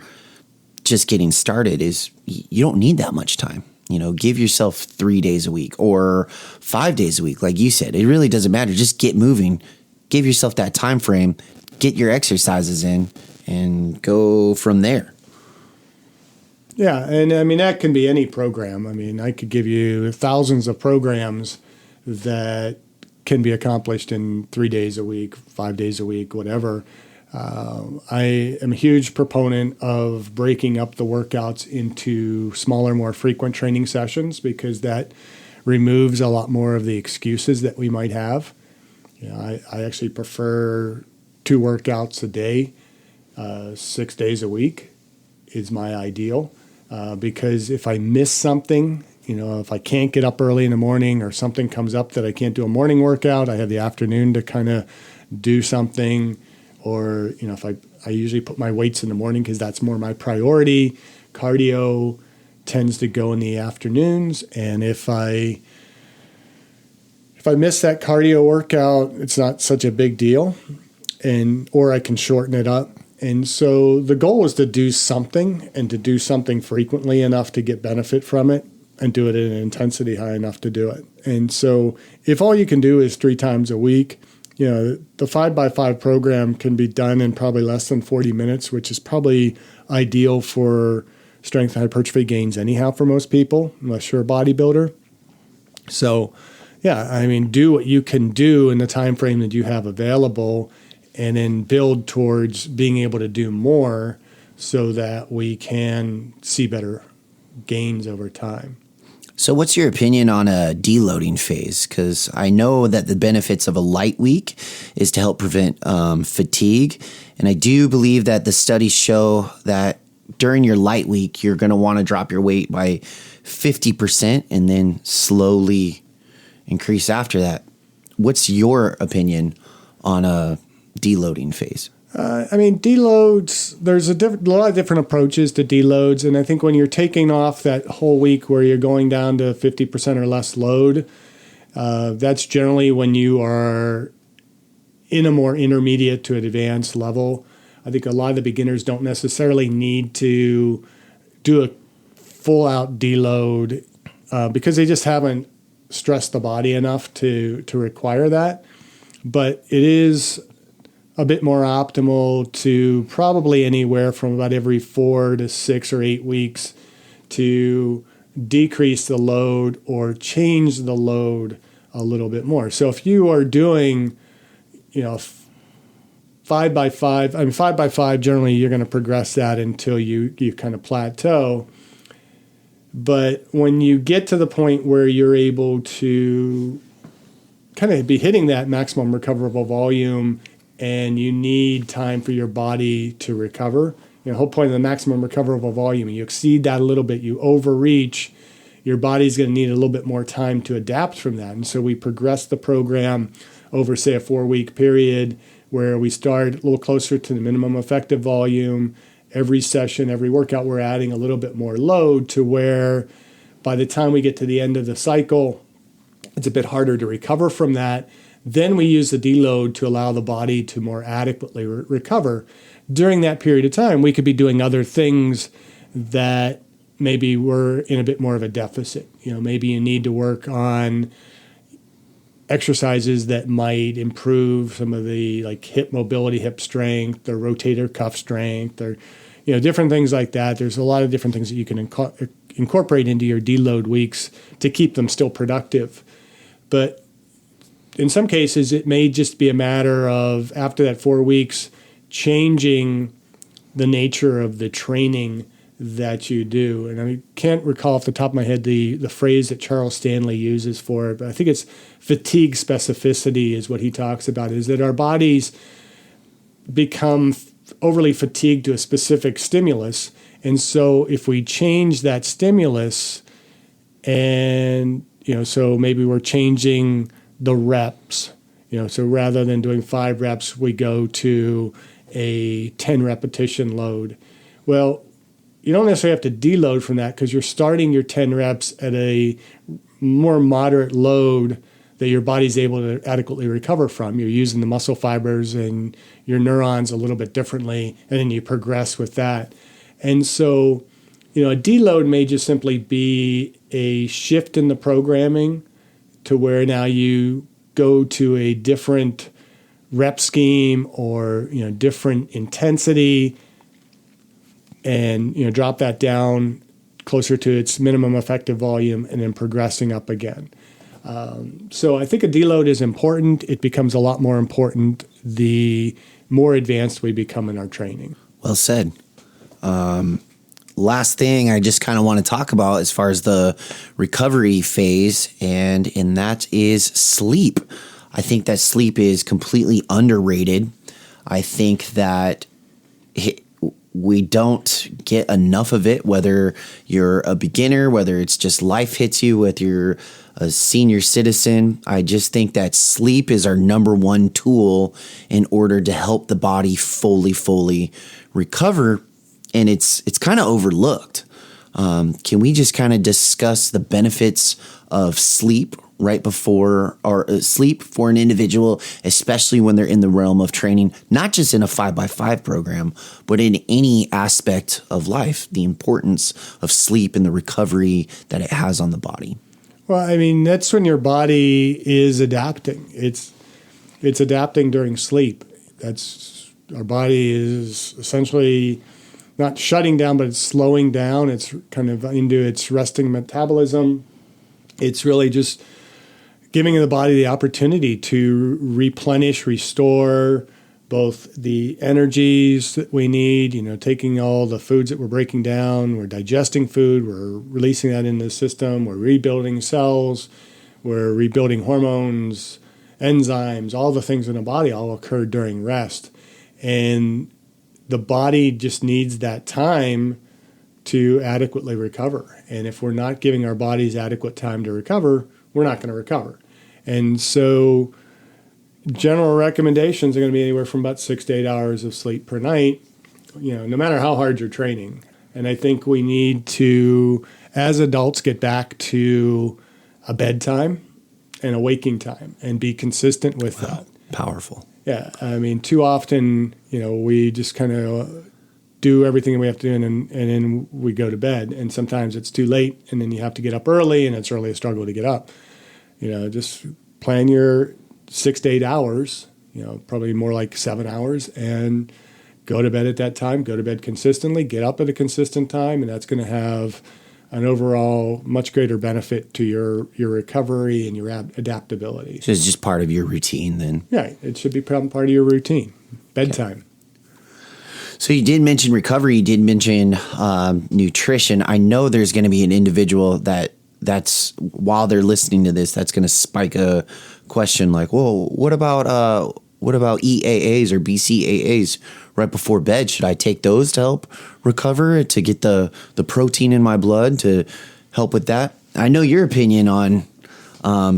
just getting started. Is you don't need that much time. Give yourself 3 days a week or 5 days a week. Like you said, it really doesn't matter. Just get moving. Give yourself that time frame. Get your exercises in and go from there. Yeah, and I mean, that can be any program. I mean, I could give you thousands of programs that can be accomplished in 3 days a week, 5 days a week, whatever. I am a huge proponent of breaking up the workouts into smaller, more frequent training sessions, because that removes a lot more of the excuses that we might have. I actually prefer 2 workouts a day, 6 days a week is my ideal, because if I miss something, if I can't get up early in the morning or something comes up that I can't do a morning workout, I have the afternoon to kind of do something. Or, if I usually put my weights in the morning because that's more my priority. Cardio tends to go in the afternoons. And if I miss that cardio workout, it's not such a big deal, or I can shorten it up. And so the goal is to do something, and to do something frequently enough to get benefit from it, and do it at an intensity high enough to do it. And so if all you can do is 3 times a week, the 5x5 program can be done in probably less than 40 minutes, which is probably ideal for strength and hypertrophy gains anyhow for most people, unless you're a bodybuilder. So, do what you can do in the time frame that you have available, and then build towards being able to do more so that we can see better gains over time. So what's your opinion on a deloading phase? Because I know that the benefits of a light week is to help prevent fatigue. And I do believe that the studies show that during your light week, you're going to want to drop your weight by 50% and then slowly increase after that. What's your opinion on a deloading phase? Deloads, there's a lot of different approaches to deloads. And I think when you're taking off that whole week where you're going down to 50% or less load, that's generally when you are in a more intermediate to advanced level. I think a lot of the beginners don't necessarily need to do a full-out deload because they just haven't stressed the body enough to require that. But it is a bit more optimal to probably anywhere from about every 4 to 6 or 8 weeks to decrease the load or change the load a little bit more. So if you are doing, 5x5, 5x5, generally you're going to progress that until you kind of plateau. But when you get to the point where you're able to kind of be hitting that maximum recoverable volume and you need time for your body to recover, the whole point of the maximum recoverable volume, you exceed that a little bit, you overreach, your body's going to need a little bit more time to adapt from that. And so we progress the program over, say, a 4-week period where we start a little closer to the minimum effective volume. Every session, every workout, we're adding a little bit more load to where by the time we get to the end of the cycle, it's a bit harder to recover from that. Then we use the deload to allow the body to more adequately recover. During that period of time, we could be doing other things that maybe we're in a bit more of a deficit. Maybe you need to work on exercises that might improve some of the hip mobility, hip strength, or rotator cuff strength, or different things like that. There's a lot of different things that you can incorporate into your deload weeks to keep them still productive. But in some cases, it may just be a matter of, after that 4 weeks, changing the nature of the training that you do. And I can't recall off the top of my head the phrase that Charles Stanley uses for it, but I think it's fatigue specificity is what he talks about, is that our bodies become overly fatigued to a specific stimulus. And so if we change that stimulus and, so maybe we're changing the reps, so rather than doing 5 reps, we go to a 10 repetition load. Well, you don't necessarily have to deload from that because you're starting your 10 reps at a more moderate load that your body's able to adequately recover from. You're using the muscle fibers and your neurons a little bit differently, and then you progress with that. And so, a deload may just simply be a shift in the programming to where now you go to a different rep scheme or different intensity, and drop that down closer to its minimum effective volume, and then progressing up again. So I think a deload is important. It becomes a lot more important the more advanced we become in our training. Well said. last thing I just kind of want to talk about as far as the recovery phase, and that is sleep. I think that sleep is completely underrated. I think that we don't get enough of it, whether you're a beginner, whether it's just life hits you, whether you're a senior citizen. I just think that sleep is our number one tool in order to help the body fully recover. And it's kind of overlooked. Can we just kind of discuss the benefits of sleep right before, or sleep for an individual, especially when they're in the realm of training, not just in a 5x5 program, but in any aspect of life, the importance of sleep and the recovery that it has on the body? Well, I mean, that's when your body is adapting. It's adapting during sleep. Our body is essentially not shutting down, but it's slowing down. It's kind of into its resting metabolism. It's really just giving the body the opportunity to replenish, restore both the energies that we need, taking all the foods that we're breaking down, we're digesting food, we're releasing that into the system, we're rebuilding cells, we're rebuilding hormones, enzymes, all the things in the body all occur during rest. And the body just needs that time to adequately recover. And if we're not giving our bodies adequate time to recover, we're not going to recover. And so general recommendations are going to be anywhere from about 6 to 8 hours of sleep per night, no matter how hard you're training. And I think we need to, as adults, get back to a bedtime and a waking time and be consistent with that. Powerful. Yeah. I mean, too often, we just kind of do everything we have to do and then we go to bed. And sometimes it's too late and then you have to get up early and it's really a struggle to get up. Just plan your 6 to 8 hours, probably more like 7 hours, and go to bed at that time, go to bed consistently, get up at a consistent time, and that's going to have an overall much greater benefit to your recovery and your adaptability. So it's just part of your routine then? Yeah, it should be part of your routine, bedtime. Okay. So you did mention recovery, you did mention nutrition. I know there's going to be an individual that's while they're listening to this, that's going to spike a question like, "Well, what about EAAs or BCAAs right before bed? Should I take those to help recover, to get the protein in my blood to help with that?" I know your opinion on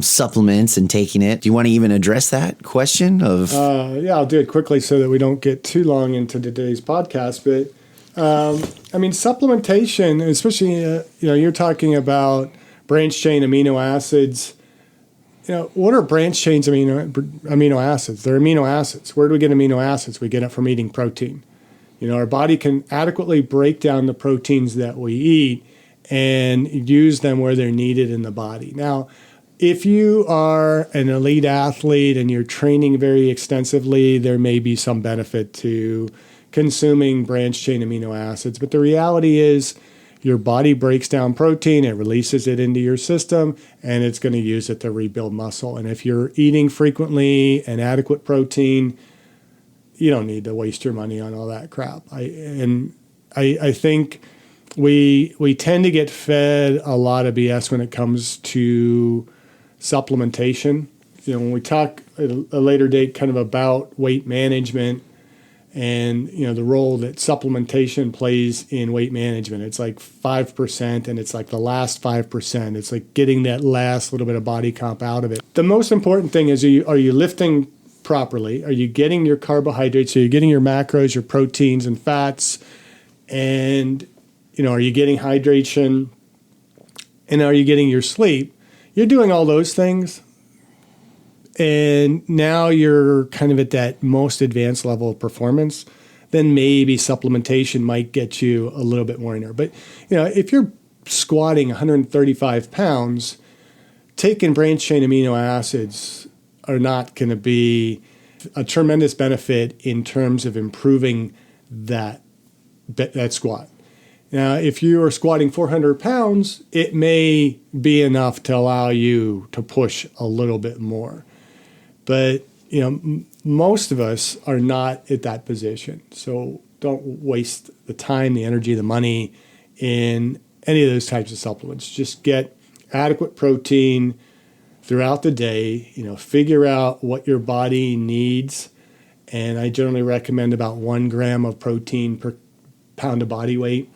supplements and taking it. Do you want to even address that question? Yeah, I'll do it quickly so that we don't get too long into today's podcast. But supplementation, especially you're talking about branched chain amino acids. What are branched chains amino acids? They're amino acids. Where do we get amino acids? We get it from eating protein. Our body can adequately break down the proteins that we eat and use them where they're needed in the body. Now, if you are an elite athlete and you're training very extensively, there may be some benefit to consuming branched chain amino acids. But the reality is, your body breaks down protein, it releases it into your system, and it's going to use it to rebuild muscle. And if you're eating frequently and adequate protein, you don't need to waste your money on all that crap. I think we tend to get fed a lot of BS when it comes to supplementation. When we talk at a later date kind of about weight management, and the role that supplementation plays in weight management. It's like 5%, and it's like the last 5%. It's like getting that last little bit of body comp out of it. The most important thing is, are you lifting properly? Are you getting your carbohydrates? Are you getting your macros, your proteins and fats? And are you getting hydration? And are you getting your sleep? You're doing all those things. And now you're kind of at that most advanced level of performance, then maybe supplementation might get you a little bit more in there. But, if you're squatting 135 pounds, taking branched chain amino acids are not going to be a tremendous benefit in terms of improving that squat. Now, if you are squatting 400 pounds, it may be enough to allow you to push a little bit more. But, most of us are not at that position. So don't waste the time, the energy, the money in any of those types of supplements. Just get adequate protein throughout the day, figure out what your body needs. And I generally recommend about 1 gram of protein per pound of body weight.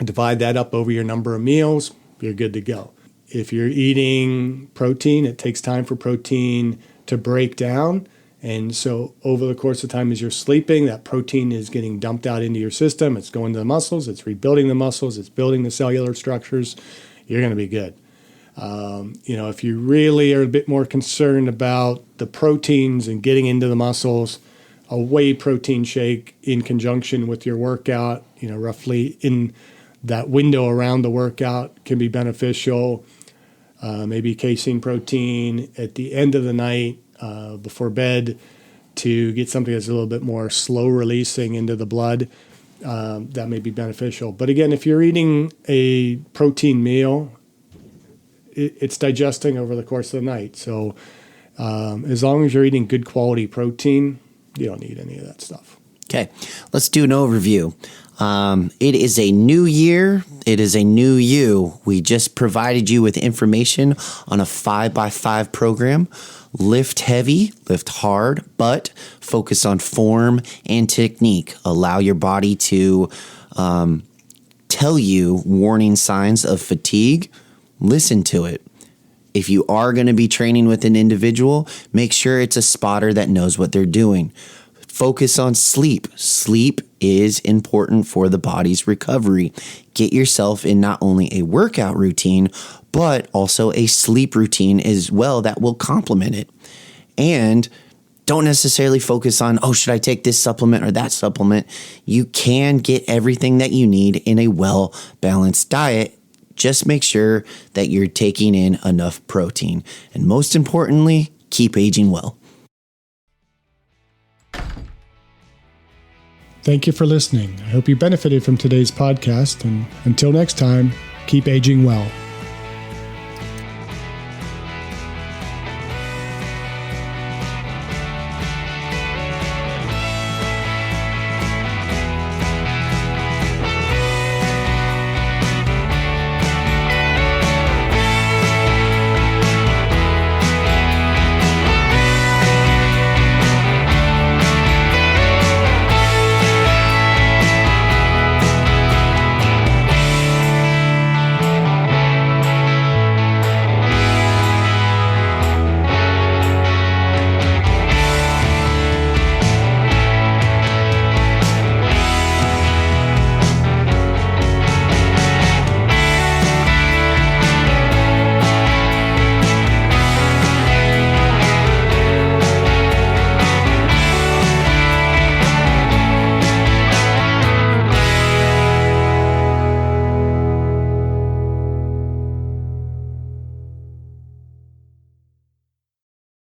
Divide that up over your number of meals, you're good to go. If you're eating protein, it takes time for protein to break down. And so over the course of time as you're sleeping, that protein is getting dumped out into your system. It's going to the muscles. It's rebuilding the muscles. It's building the cellular structures. You're going to be good. If you really are a bit more concerned about the proteins and getting into the muscles, a whey protein shake in conjunction with your workout, roughly in that window around the workout can be beneficial. Maybe casein protein at the end of the night before bed to get something that's a little bit more slow releasing into the blood. That may be beneficial. But again, if you're eating a protein meal, it's digesting over the course of the night. So as long as you're eating good quality protein, you don't need any of that stuff. Okay, let's do an overview. It is a new year. It is a new you. We just provided you with information on a 5x5 program. Lift heavy, lift hard, but focus on form and technique. Allow your body to tell you warning signs of fatigue. Listen to it. If you are going to be training with an individual, make sure it's a spotter that knows what they're doing. Focus on sleep. Sleep is important for the body's recovery. Get yourself in not only a workout routine, but also a sleep routine as well that will complement it. And don't necessarily focus on, should I take this supplement or that supplement? You can get everything that you need in a well-balanced diet. Just make sure that you're taking in enough protein. And most importantly, keep aging well. Thank you for listening. I hope you benefited from today's podcast. And until next time, keep aging well.